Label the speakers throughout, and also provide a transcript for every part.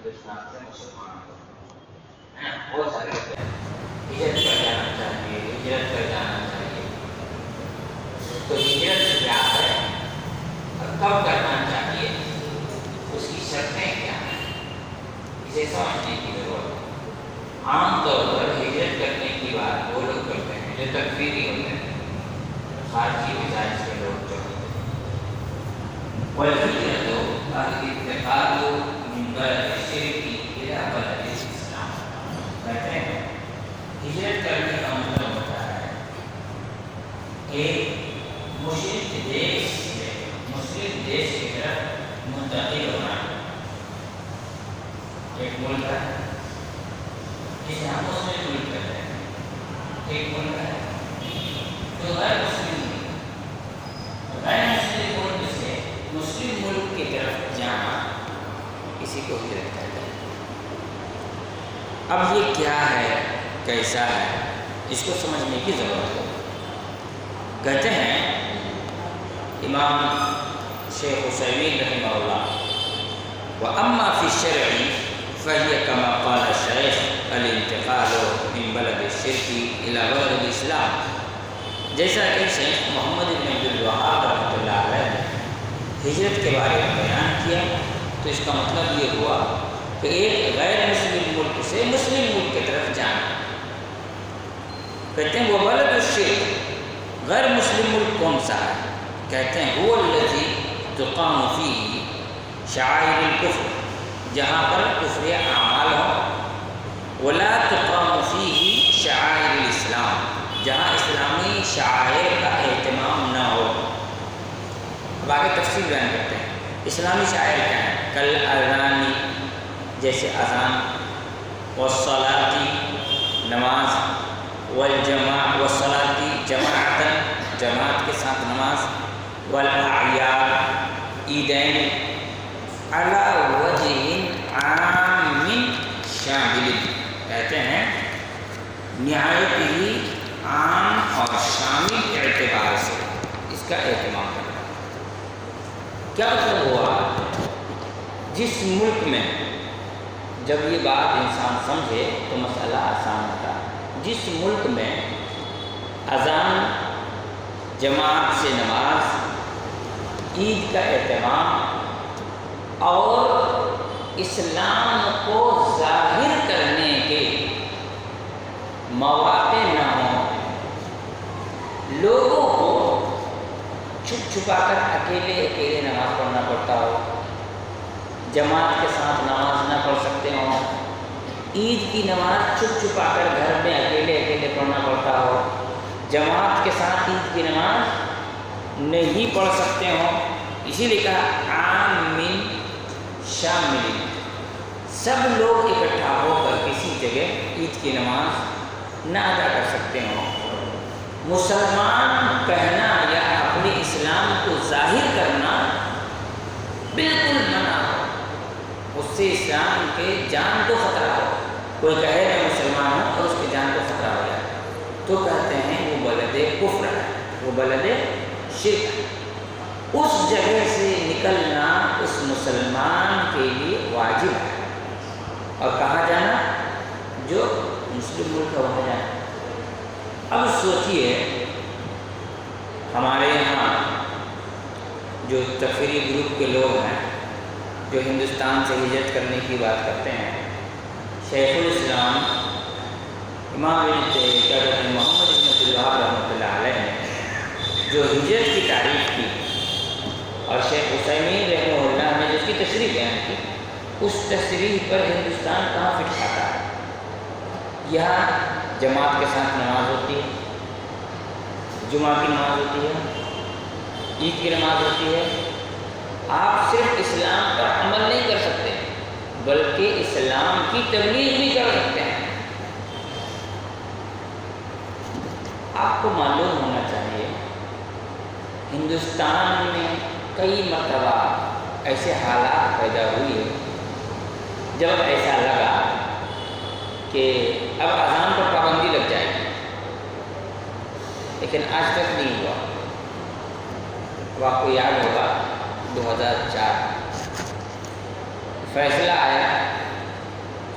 Speaker 1: ہندوستان سے مسلمان ہو، بہت سارے لوگ ہیں ہجرت کر جانا چاہیے، ہجرت کر جانا چاہیے. تو ہجرت کیا ہے اور کب کرنا چاہیے، اس کی شرطیں کیا ہیں، اسے سمجھنے کی ضرورت ہے. عام طور پر ہجرت کرنے کی بات وہ لوگ کرتے ہیں جو تکفیری ہوتے ہیں، خارجی مزاج کے لوگ جو ہوتے ہیں. والہجرت الانتقال من بلد الشرک الى بلد الاسلام. کہتے ہیں ہجرت کرنے کا مطلب ہوتا ہے کہ مشرک دیش سے مسلم دیش کی طرف منتقل ہونا. ایک ملک ہے جسے ہم مسلم ملک کہتے ہیں، ایک ملک ہے جو غیر مسلم ملک سے مسلم ملک کی طرف جانا، اسی کو ہجرت کہتے ہیں. اب یہ کیا ہے، کیسا ہے، اس کو سمجھنے کی ضرورت ہے. کہتے ہیں امام شیخ عثیمین رحمہ اللہ، وَأَمَّا فِي الشَّرْعِ فَهِيَ كَمَا قَالَ الشَّيْخ الْانتِقَالُ مِنْ بَلَدِ الشِّرْكِ إِلَى بَلَدِ الْإِسْلَامِ. جیسا کہ شیخ محمد بن عبد الوہاب رحمۃ اللہ علیہ نے ہجرت کے بارے میں بیان کیا، تو اس کا مطلب یہ ہوا کہ ایک غیر مسلم ملک سے مسلم ملک کی طرف جانا. کہتے ہیں وہ بلد الشرک، غیر مسلم ملک کون سا ہے؟ کہتے ہیں هو الذی تقام فیہ شعائر الکفر، جہاں پر کفری اعمال ہوں، ولا تقام فیہ شعائر الاسلام، جہاں اسلامی شعائر کا اہتمام نہ ہو. اب آگے تفصیل بیان کرتے ہیں. اسلامی شعائر کیا ہیں؟ کل اذان، جیسے اذان، والصلاۃ، نماز، والجماع، والصلاۃ جماعتاً، جماعت کے ساتھ نماز، والاعیاد، عیدین، علی وجہ عام شامل، کہتے ہیں نہایت ہی عام اور شامل اعتبار سے اس کا اہتمام کرنا. کیا مطلب ہوا؟ جس ملک میں، جب یہ بات انسان سمجھے تو مسئلہ آسان ہوتا ہے. جس ملک میں اذان، جماعت سے نماز، عید کا اہتمام اور اسلام کو ظاہر کرنے کے مواقع نہ ہوں، لوگوں کو چھپ چھپا کر اکیلے نماز پڑھنا پڑتا ہو، جماعت کے ساتھ نماز نہ پڑھ سکتے ہوں، عید کی نماز چھپ چھپا کر گھر میں اکیلے پڑھنا پڑتا ہو، جماعت کے ساتھ عید کی نماز نہیں پڑھ سکتے ہوں، اسی لیے کہا عام شامل، سب لوگ اکٹھا ہو کر کسی جگہ عید کی نماز نہ ادا کر سکتے ہوں. مسلمان کہنا یا اپنے اسلام کو ظاہر کرنا بالکل منع ہو، اس سے اسلام کے جان کو خطرہ ہو. کوئی کہے میں مسلمان ہوں اور اس کی جان کو خطرہ ہو جائے تو کہتے ہیں وہ بلد کفر ہے، وہ بلد شرک ہے. اس جگہ سے نکلنا اس مسلمان کے لیے واجب ہے. اور کہاں جانا؟ جو مسلم ملک ہے وہاں جانا. اب سوچئے ہمارے یہاں جو تفریحی گروپ کے لوگ ہیں جو ہندوستان سے ہجرت کرنے کی بات کرتے ہیں، شیخ الاسلام امام محمد بن عبد الوہاب رحمۃ اللہ علیہ نے جو ہجرت کی تعریف کی اور شیخ عثیمین رحمہ اللہ نے جس کی تشریح بیان کی، اس تشریح پر ہندوستان کہاں فٹ کھاتا ہے؟ یہاں جماعت کے ساتھ نماز ہوتی ہے، جمعہ کی نماز ہوتی ہے، عید کی نماز ہوتی ہے. آپ صرف اسلام پر عمل نہیں کر سکتے بلکہ اسلام کی تبلیغ بھی کر سکتے ہیں. آپ کو معلوم ہونا چاہیے ہندوستان میں کئی مرتبہ ایسے حالات پیدا ہوئے جب ایسا لگا کہ اب اذان پر پابندی لگ جائے گی، لیکن آج تک نہیں ہوا. اب آپ کو یاد ہوگا 2004 فیصلہ آیا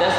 Speaker 1: 10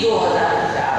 Speaker 1: 2004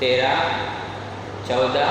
Speaker 1: 13, 14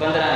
Speaker 1: 15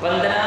Speaker 1: 15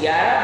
Speaker 1: 11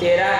Speaker 1: 13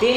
Speaker 1: 3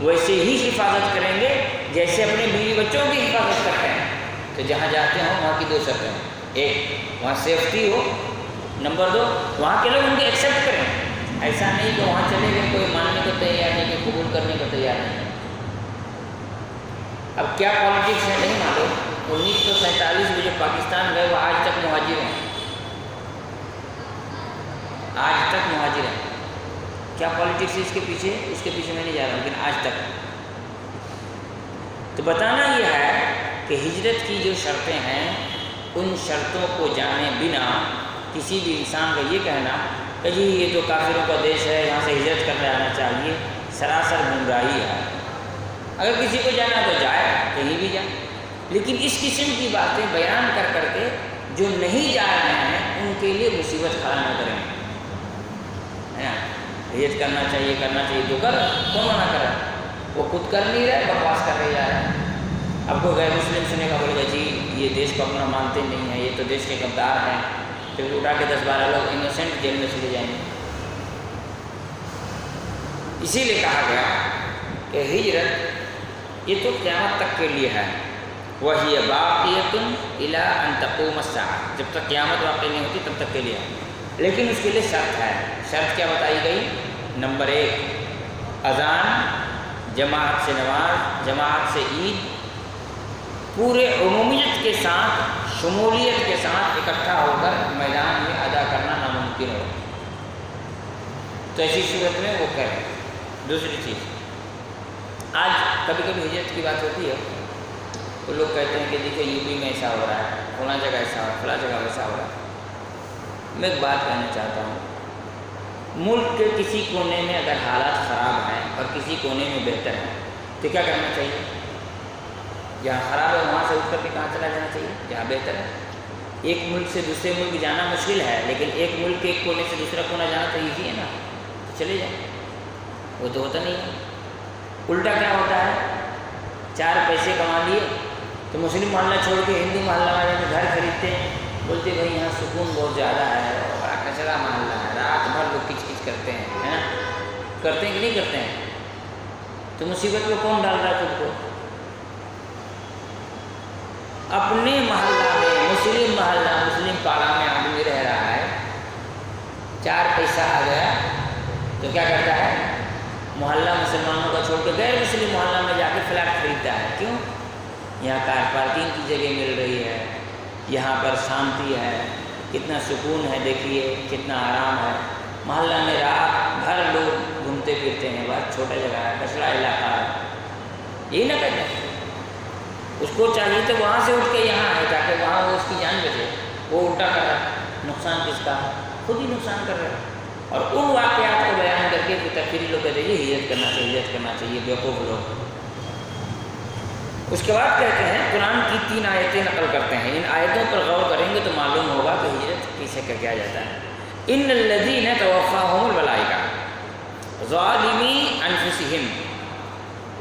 Speaker 1: ویسے ہی حفاظت کریں گے جیسے اپنے بیوی بچوں کی حفاظت کرتے ہیں۔ تو جہاں جاتے ہوں وہاں کی دو شرطیں ہیں، ایک وہاں سیفٹی ہو، نمبر دو وہاں کے لوگ ان کو ایکسیپٹ کریں۔ ایسا نہیں کہ وہاں چلے گئے کوئی ماننے کو تیار نہیں، کوئی قبول کرنے کو تیار نہیں۔ اب کیا پالیٹکس ہے نہیں معلوم، 1947 میں جو پاکستان گئے وہ آج تک مہاجر ہیں، آج تک مہاجر ہیں۔ کیا پالیٹکس ہے اس کے پیچھے میں نہیں جا رہا ہوں، لیکن آج تک۔ تو بتانا یہ ہے کہ ہجرت کی جو شرطیں ہیں ان شرطوں کو جانے بنا کسی بھی انسان کا یہ کہنا کہ جی یہ تو کافروں کا دیش ہے یہاں سے ہجرت کر جانا چاہیے، سراسر گمراہی ہے۔ اگر کسی کو جانا تو جائے، کہیں بھی جائے، لیکن اس قسم کی باتیں بیان کر کر کے جو نہیں جا رہے ہیں ان کے لیے مصیبت کھڑا نہ کریں، ہے نا؟ ہجرت کرنا چاہیے تو کر، کون منع کر رہا ہے؟ وہ خود کر نہیں رہے، بکواس کر رہے جا رہے ہیں۔ اب کوئی غیر مسلم سنے گا بولے گا جی یہ دیش کو اپنا مانتے نہیں ہیں، یہ تو دیش کے غدار ہیں، پھر اٹھا کے 10-12 لوگ انوسینٹ جیل میں چلے جائیں گے۔ اسی لیے کہا گیا کہ ہجرت یہ تو قیامت تک کے لیے ہے، وَهِيَ بَاقِيَةٌ إِلَىٰ أَن تَقُومَ السَّاعَةُ، جب تک قیامت واقع نہیں ہوتی تب تک کے لیے ہے۔ لیکن اس کے لیے شرط ہے۔ شرط کیا بتائی گئی؟ نمبر 1 اذان، جماعت سے نماز، جماعت سے عید، پورے عمومیت کے ساتھ، شمولیت کے ساتھ اکٹھا ہو کر میدان میں ادا کرنا ناممکن ہو، تو ایسی صورت میں وہ کریں۔ دوسری چیز، آج کبھی کبھی ہجرت کی بات ہوتی ہے تو لوگ کہتے ہیں کہ دیکھیں یو پی میں ایسا ہو رہا ہے، فلاں جگہ ایسا ہو رہا ہے، فلاں جگہ ویسا ہو رہا ہے۔ میں ایک بات کہنا چاہتا ہوں، ملک کے کسی کونے میں اگر حالات خراب ہیں اور کسی کونے میں بہتر ہے تو کیا کرنا چاہیے؟ جہاں خراب ہے وہاں سے اٹھ کر کے کہاں چلا جانا چاہیے؟ جہاں بہتر ہے۔ ایک ملک سے دوسرے ملک جانا مشکل ہے، لیکن ایک ملک کے ایک کونے سے دوسرا کونا جانا تو ایزی ہے نا، چلے جائیں۔ وہ تو ہوتا نہیں ہے، الٹا کیا ہوتا ہے؟ 4 پیسے کما لیے تو مسلم محلہ چھوڑ کے ہندو محلہ والے میں گھر خریدتے ہیں، بولتے بھائی یہاں سکون بہت زیادہ ہے، بڑا کچرا محلہ ہے، رات بھر لوگ کچ کچ کرتے ہیں، ہے نا؟ کرتے ہیں کہ نہیں کرتے ہیں؟ تو مصیبت میں کون ڈال رہا ہے خود کو؟ اپنے محلہ میں، مسلم محلہ، مسلم پاڑا میں آدمی رہ رہا ہے، 4 پیسہ آ گیا تو کیا کرتا ہے؟ محلہ مسلمانوں کا چھوڑ کے غیر مسلم محلہ میں جا کے فلیٹ خریدتا ہے۔ کیوں؟ یہاں کار پارکنگ کی جگہ مل رہی ہے، یہاں پر شانتی ہے، کتنا سکون ہے، دیکھیے کتنا آرام ہے۔ محلہ میں رات بھر لوگ گھومتے پھرتے ہیں، بہت چھوٹا جگہ ہے، کچرا علاقہ ہے، یہی نہ کہتے ہیں۔ اس کو چاہیے تو وہاں سے اٹھ کے یہاں آئے تاکہ وہاں وہ اس کی جان بچے۔ وہ الٹا کر رہا ہے، نقصان کس کا؟ خود ہی نقصان کر رہا ہے۔ اور ان واقعات کو بیان کر کے پھر تکفیری لوگ کہتے ہیں ہجرت کرنا چاہیے، ہجرت کرنا چاہیے، بیوقوف لوگ۔ اس کے بعد کہتے ہیں قرآن کی 3 آیتیں نقل کرتے ہیں، ان آیتوں پر غور کریں گے تو معلوم ہوگا کہ ہجرت کسے کیا جاتا ہے۔ ان الذین توفاہم الملائکہ ظالمی انفسہم،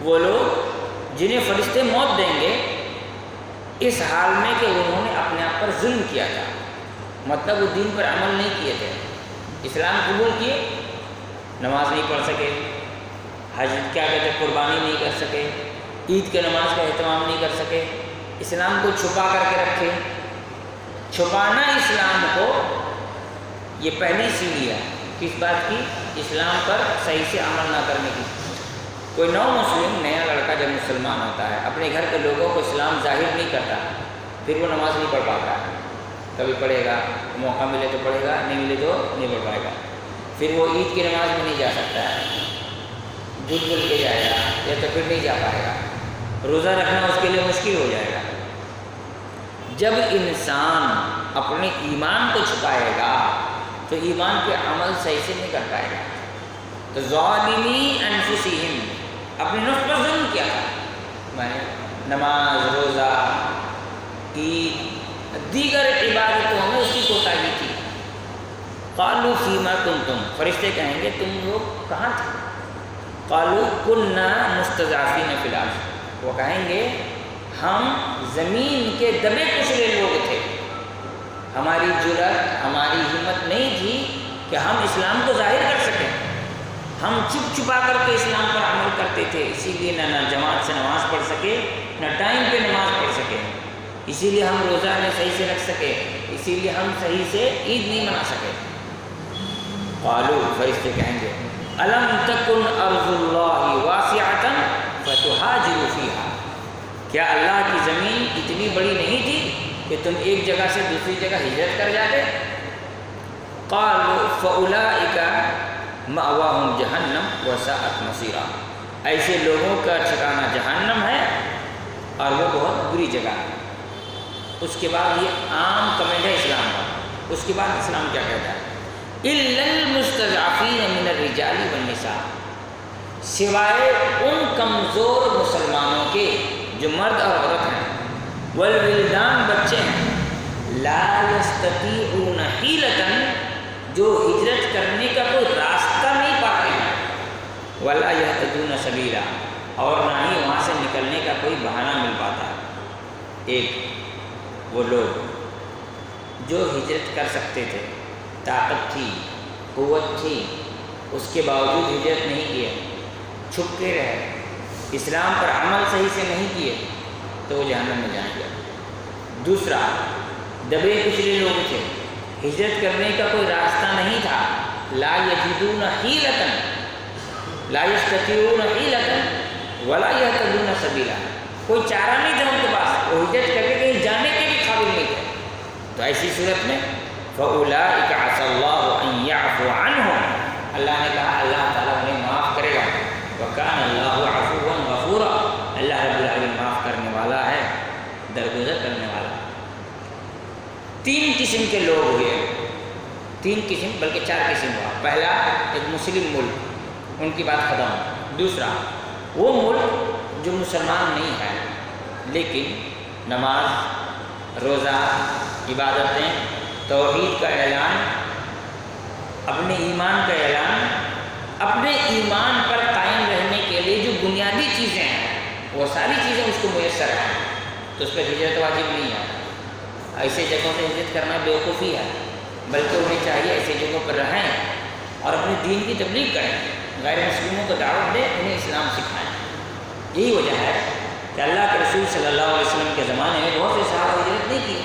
Speaker 1: وہ لوگ جنہیں فرشتے موت دیں گے اس حال میں کہ انہوں نے اپنے آپ پر ظلم کیا تھا، مطلب وہ دین پر عمل نہیں کیے تھے، اسلام قبول کیے، نماز نہیں پڑھ سکے، حج کیا کہتے ہیں قربانی نہیں کر سکے، عید کے نماز کا اہتمام نہیں کر سکے، اسلام کو چھپا کر کے رکھے۔ چھپانا اسلام کو یہ پہلی سیڑھی ہے، کس بات کی؟ اسلام پر صحیح سے عمل نہ کرنے کی۔ کوئی نو مسلم نیا لڑکا جب مسلمان ہوتا ہے اپنے گھر کے لوگوں کو اسلام ظاہر نہیں کرتا، پھر وہ نماز نہیں پڑھ پاتا ہے، کبھی پڑھے گا، موقع ملے تو پڑھے گا، نہیں ملے تو نہیں پڑھ پائے گا۔ پھر وہ عید کی نماز میں نہیں جا سکتا ہے، جھوٹ بول کے جائے گا یا تو پھر نہیں جا پائے گا، روزہ رکھنا اس کے لیے مشکل ہو جائے گا۔ جب انسان اپنے ایمان کو چھپائے گا تو ایمان کے عمل صحیح سے نہیں کر پائے گا۔ تو ظالمی انفسہم، اپنے نفس پر ظلم کیا تھا، میں نے نماز، روزہ، عید، دیگر عبادتوں میں اس کی کوتاہی تھی۔ قالوا فیما کنتم، فرشتے کہیں گے تم لوگ کہاں تھے؟ قالوا کنا مستضعفین فی الارض، وہ کہیں گے ہم زمین کے دبے کچلے لوگ تھے، ہماری جرأت، ہماری ہمت نہیں تھی کہ ہم اسلام کو ظاہر کر سکیں، ہم چھپ چھپا کر کے اسلام پر عمل کرتے تھے، اسی لیے نہ جماعت سے نماز پڑھ سکے، نہ ٹائم پہ نماز پڑھ سکے، اسی لیے ہم روزہ نہیں صحیح سے رکھ سکے، اسی لیے ہم صحیح سے عید نہیں منا سکے۔ قالوا، فرشتے کہیں گے، الم تکن ارض اللہ واسعۃ فتہاجروا فیہا، کیا اللہ کی زمین اتنی بڑی نہیں تھی کہ تم ایک جگہ سے دوسری جگہ ہجرت کر جاتے؟ قالوا فاولئک مأواہم جہنم وساءت مصیرا، ایسے لوگوں کا ٹھکانہ جہنم ہے اور وہ بہت بری جگہ ہے۔ اس کے بعد یہ عام کمنٹ ہے اسلام کا، اس کے بعد اسلام کیا کہتا ہے؟ الا المستضعفین من الرجال والنساء، سوائے ان کمزور مسلمانوں کے جو مرد اور عورت ہیں، والولدان بچے ہیں، لا یستطیعون حیلۃ، جو ہجرت کرنے کا کوئی راستہ نہیں پاتے ہیں، ولا یہتدون سبیلا، اور نہ ہی وہاں سے نکلنے کا کوئی بہانہ مل پاتا ہے۔ ایک وہ لوگ جو ہجرت کر سکتے تھے، طاقت تھی، قوت تھی، اس کے باوجود ہجرت نہیں کیے، چھپ کے رہے، اسلام پر عمل صحیح سے نہیں کیے، تو وہ جہنم میں جائیں گے۔ دوسرا، دبے کچلے لوگ تھے، ہجرت کرنے کا کوئی راستہ نہیں تھا، لا یجدون حیلۃ، لا یستطیعون حیلۃ ولا یہتدون سبیلا، کوئی چارہ نہیں تھا ان کے پاس، وہ ہجرت کر کے کہیں جانے کے بھی قابل نہیں تھے، تو ایسی صورت میں فَأُولَٰئِكَ عَسَى اللَّهُ أَن يَعْفُوَ عَنْهُمْ، اللہ نے کہا اللہ تعالیٰ انہیں معاف کرے گا، وَكَانَ اللَّهُ عَفُوًّا غَفُورًا، اللہ رب العالمین معاف کرنے والا ہے، درگزر کرنے والا۔ تین قسم کے لوگ ہوئے، تین قسم بلکہ چار قسم ہوا۔ پہلا، ایک مسلم ملک، ان کی بات ختم۔ دوسرا، وہ ملک جو مسلمان نہیں ہے لیکن نماز، روزہ، عبادتیں، توحید کا اعلان، اپنے ایمان کا اعلان، اپنے ایمان پر قائم رہنے کے لیے جو بنیادی چیزیں ہیں وہ ساری چیزیں اس کو میسر ہیں، تو اس پر ہجرت واجب نہیں ہے۔ ایسے جگہوں سے ہجرت کرنا بیوقوفی ہے، بلکہ انہیں چاہیے ایسے جگہوں پر رہیں اور اپنے دین کی تبلیغ کریں، غیر مسلموں کو دعوت دیں، انہیں اسلام سکھائیں۔ یہی وجہ ہے کہ اللہ کے رسول صلی اللہ علیہ وسلم کے زمانے میں بہت سے صحابہ ہجرت نہیں کی۔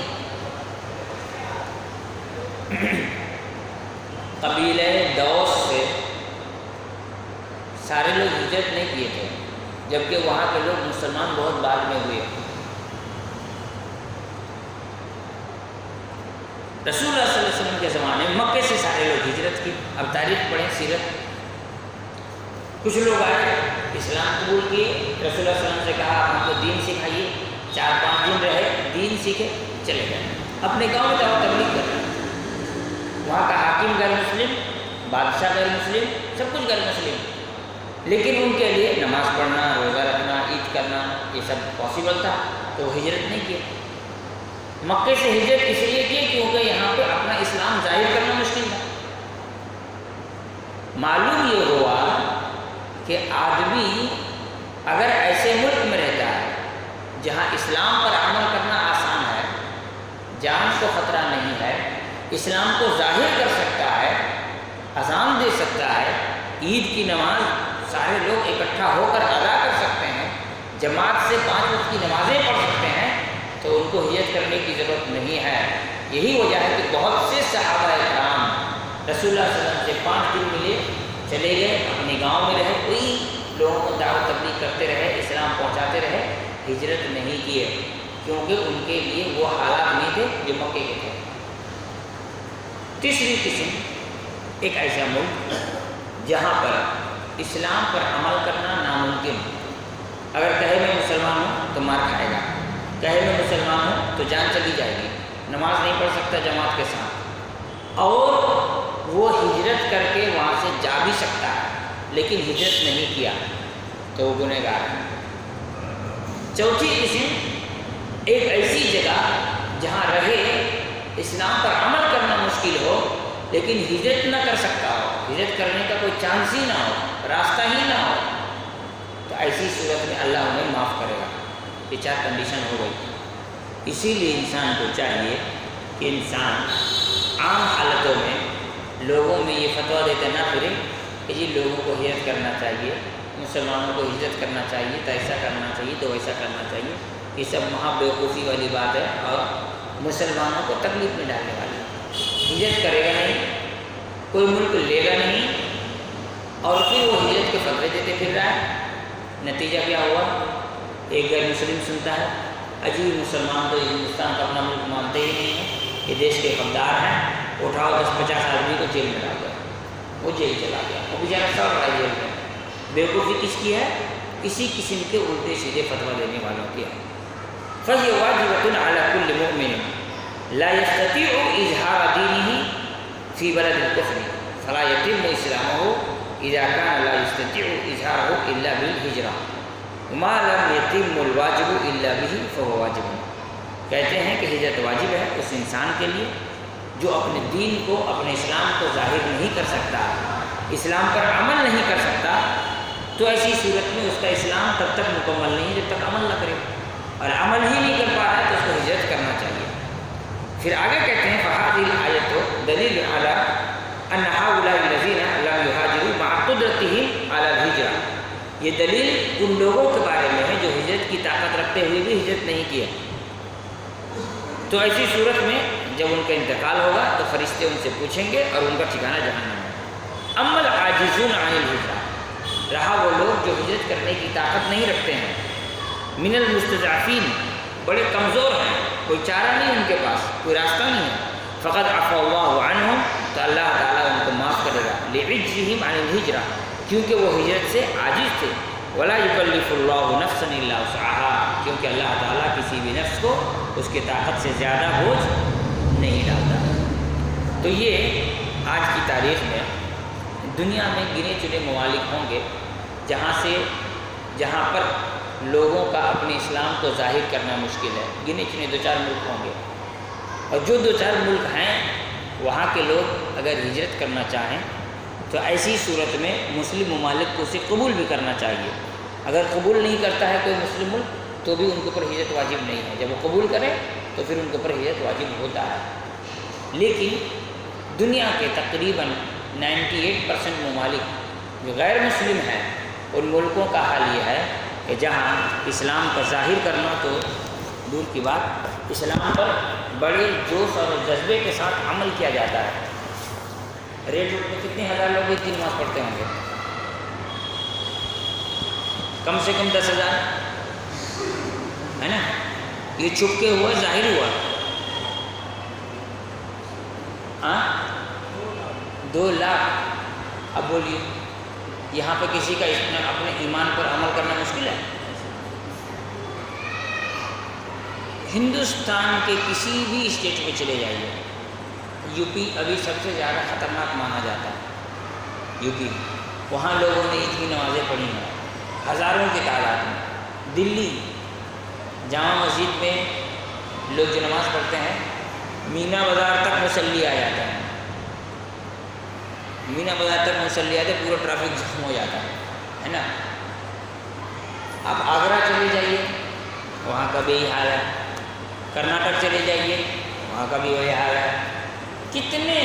Speaker 1: قبیلہ دوس سے سارے لوگ ہجرت نہیں کیے تھے، جبکہ وہاں کے لوگ مسلمان بہت بعد میں ہوئے۔ رسول اللہ صلی اللہ علیہ وسلم کے زمانے میں مکے سے سارے لوگ ہجرت کی۔ اب تاریخ پڑھیں، سیرت، کچھ لوگ آئے، اسلام قبول کیے، رسول اللہ صلی اللہ علیہ وسلم سے کہا آپ ہم کو دین سکھائیے، 4-5 دن رہے، دین سیکھے، چلے گئے، اپنے گاؤں میں دعوت تبلیغ کر رہے ہیں۔ وہاں کا حاکم غیر مسلم، بادشاہ غیر مسلم، سب کچھ غیر مسلم، لیکن ان کے لیے نماز پڑھنا، روزہ رکھنا، عید کرنا یہ سب پاسبل تھا، تو وہ ہجرت نہیں کیے۔ مکے سے ہجرت اس لیے کی کیونکہ یہاں پہ اپنا اسلام ظاہر کرنا مشکل تھا۔ معلوم یہ ہوا کہ آدمی اگر ایسے ملک میں رہتا ہے جہاں اسلام پر عمل کرنا آسان ہے، جان کو خطرہ نہیں ہے، اسلام کو ظاہر کر سکتا ہے، اذان دے سکتا ہے، عید کی نماز سارے لوگ اکٹھا ہو کر ادا کر سکتے ہیں، جماعت سے 5 وقت کی نمازیں پڑھ سکتے ہیں، تو ان کو ہجرت کرنے کی ضرورت نہیں ہے۔ یہی وجہ ہے کہ بہت سے صحابہ کرام رسول اللہ صلی اللہ علیہ وسلم سے 5 دن ملے، چلے گئے، اپنے گاؤں میں رہے، وہی لوگوں کو دعوت تبلیغ کرتے رہے، اسلام پہنچاتے رہے، ہجرت نہیں کیے، کیونکہ ان کے لیے وہ حالات نہیں تھے جو مکے کے تھے۔ تیسری قسم، ایک ایسا ملک جہاں پر اسلام پر عمل کرنا ناممکن، اگر کہے میں مسلمان ہوں تو مار کھائے گا، کہے میں مسلمان ہوں تو جان چلی جائے گی، نماز نہیں پڑھ سکتا جماعت کے ساتھ، اور وہ ہجرت کر کے وہاں سے جا بھی سکتا ہے لیکن ہجرت نہیں کیا تو وہ گنہگار ہے۔ چوتھی قسم، ایک ایسی جگہ جہاں رہے، اسلام پر عمل کرنا مشکل ہو لیکن ہجرت نہ کر سکتا ہو، ہجرت کرنے کا کوئی چانس ہی نہ ہو، راستہ ہی نہ ہو، تو ایسی صورت میں اللہ انہیں معاف کرے گا۔ یہ 4 کنڈیشن ہو گئی۔ اسی لیے انسان کو چاہیے کہ انسان عام حالتوں میں لوگوں میں یہ فتویٰ دیتے نہ پھرے کہ جی لوگوں کو ہجرت کرنا چاہیے، مسلمانوں کو ہجرت کرنا چاہیے، تو ایسا کرنا چاہیے، تو ویسا کرنا چاہیے، یہ سب مہا بیوقوفی والی بات ہے اور مسلمانوں کو تکلیف میں ڈالنے والی ہے۔ ہجرت کرے گا نہیں، کوئی ملک لے گا نہیں، اور پھر وہ ہجرت کے فتوے دیتے پھر رہا ہے۔ نتیجہ کیا ہوا؟ ایک غیر مسلم سنتا ہے عجیب مسلمان تو ہندوستان کا اپنا ملک مانتے ہی نہیں ہیں، یہ دیش کے حقدار ہیں، اٹھاؤ 10-50 آدمی کو جیل میں ڈال دیا، وہ جیل چلا گیا، وہ بیچارہ سڑ رہا ہے جیل میں۔ بیوقوفی کس کی ہے؟ اسی قسم کے الٹے سیدھے فتویٰ دینے والوں کی ہے۔ فَهِيَ وَاجِبَةٌ عَلَى كُلِّ مُؤْمِنٍ لَا يَسْتَطِيعُ إِظْهَارَ دِينِهِ فِي بَلَدِ الْكُفْرِ فَلَا يَتِمُّ إِسْلَامُهُ إِذَا كَانَ لَا يَسْتَطِيعُ إِظْهَارَهُ إِلَّا بِالْهِجْرَةِ وَمَا لَمْ يَتِمُّ الْوَاجِبُ إِلَّا بِهِ فَهُوَ وَاجِبٌ۔ کہتے ہیں کہ ہجرت واجب ہے اس انسان کے لیے جو اپنے دین کو، اپنے اسلام کو ظاہر نہیں کر سکتا، اسلام پر عمل نہیں کر سکتا، تو ایسی صورت میں اس کا اسلام تب تک مکمل نہیں جب تک عمل نہ کرے، اور عمل ہی نہیں کر پا رہا ہے تو اس کو ہجرت کرنا چاہیے۔ پھر آگے کہتے ہیں فَهَذِهِ الْآيَةُ دَلِيلٌ عَلَىٰ أَنَّ هَٰؤُلَاءِ الَّذِينَ لَمْ يُهَاجِرُوا مَعَ قُدْرَتِهِمْ عَلَى الْهِجْرَةِ، یہ دلیل ان لوگوں کے بارے میں ہے جو ہجرت کی طاقت رکھتے ہوئے بھی ہجرت نہیں کیا۔ تو ایسی صورت میں جب ان کا انتقال ہوگا تو فرشتے ان سے پوچھیں گے اور ان کا ٹھکانہ جہنم ہے۔ اما العاجزون عن الہجرہ، رہا وہ لوگ جو ہجرت کرنے کی طاقت نہیں رکھتے ہیں، من المستضعفین، بڑے کمزور ہیں، کوئی چارہ نہیں ان کے پاس، کوئی راستہ نہیں ہے، فقد عفا اللہ عنہم، تو اللہ تعالیٰ ان کو معاف کرے گا، لعجزہم عن الہجرہ، کیونکہ وہ ہجرت سے عاجز تھے، ولا یکلف اللہ نفسا الا وسعہا، کیونکہ اللہ تعالیٰ کسی بھی نفس کو اس کے طاقت سے زیادہ بوجھ نہیں ڈالتا۔ تو یہ آج کی تاریخ میں دنیا میں گنے چنے ممالک ہوں گے جہاں پر لوگوں کا اپنے اسلام کو ظاہر کرنا مشکل ہے، گنے چنے 2-4 ملک ہوں گے، اور جو 2-4 ملک ہیں وہاں کے لوگ اگر ہجرت کرنا چاہیں تو ایسی صورت میں مسلم ممالک کو اسے قبول بھی کرنا چاہیے۔ اگر قبول نہیں کرتا ہے کوئی مسلم ملک تو بھی ان کے اوپر ہجرت واجب نہیں ہے، جب وہ قبول کرے تو پھر ان کے اوپر ہجرت واجب ہوتا ہے۔ لیکن دنیا کے تقریباً 98% ممالک جو غیر مسلم ہیں ان ملکوں کا حال یہ ہے کہ جہاں اسلام کا ظاہر کرنا تو دور کی بات، اسلام پر بڑے جوش اور جذبے کے ساتھ عمل کیا جاتا ہے۔ ریڈ روڈ میں کتنے ہزار لوگ ایک دن نماز پڑھتے ہوں گے؟ کم سے کم 10,000 ہے نا؟ یہ چھپ کے ہوا ظاہر ہوا، 2 لاکھ۔ اب بولیے یہاں پہ کسی کا اپنے ایمان پر عمل کرنا مشکل ہے؟ ہندوستان کے کسی بھی اسٹیٹ میں چلے جائیے، یو پی ابھی سب سے زیادہ خطرناک مانا جاتا ہے، یو پی، وہاں لوگوں نے عید کی نمازیں پڑھی ہیں ہزاروں کی تعداد میں۔ دلی جامع مسجد میں لوگ جو نماز پڑھتے ہیں مینا بازار تک مصلی آ جاتا ہے، مینا بازار تک مصلی آتے پورا ٹریفک جام ہو جاتا ہے نا؟ آپ آگرہ چلے جائیے وہاں کا بھی حال ہے، کرناٹک چلے جائیے وہاں کا بھی وہی حال ہے۔ کتنے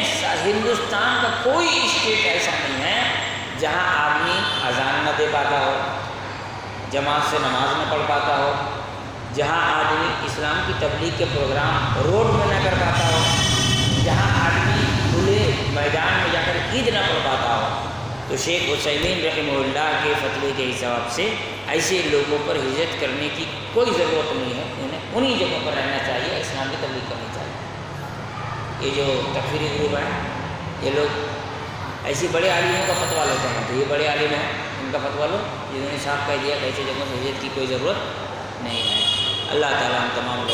Speaker 1: ہندوستان کا کوئی اسٹیٹ ایسا نہیں ہے جہاں آدمی اذان نہ دے پاتا ہو، جماعت سے نماز نہ پڑھ پاتا ہو، جہاں آدمی اسلام کی تبلیغ کے پروگرام روڈ میں نہ کر پاتا ہو، جہاں آدمی کھلے میدان میں جا کر عید نہ پڑھ پاتا ہو۔ تو شیخ عثیمین رحمہ اللہ کے فتوے کے حساب سے ایسے لوگوں پر ہجرت کرنے کی کوئی ضرورت نہیں ہے، انہیں انہی جگہوں پر رہنا چاہیے، اسلام کی تبلیغ کرنی چاہیے۔ یہ جو تکفیری گروپ ہیں یہ لوگ ایسی بڑے عالموں کا فتویٰ لیتے ہیں، تو یہ بڑے عالم ہیں ان کا فتویٰ لو جنہوں نے صاف کہہ دیا کہ ایسی جگہوں سے ہجرت کی کوئی ضرورت نہیں ہے۔ اللہ تعالیٰ ہم تمام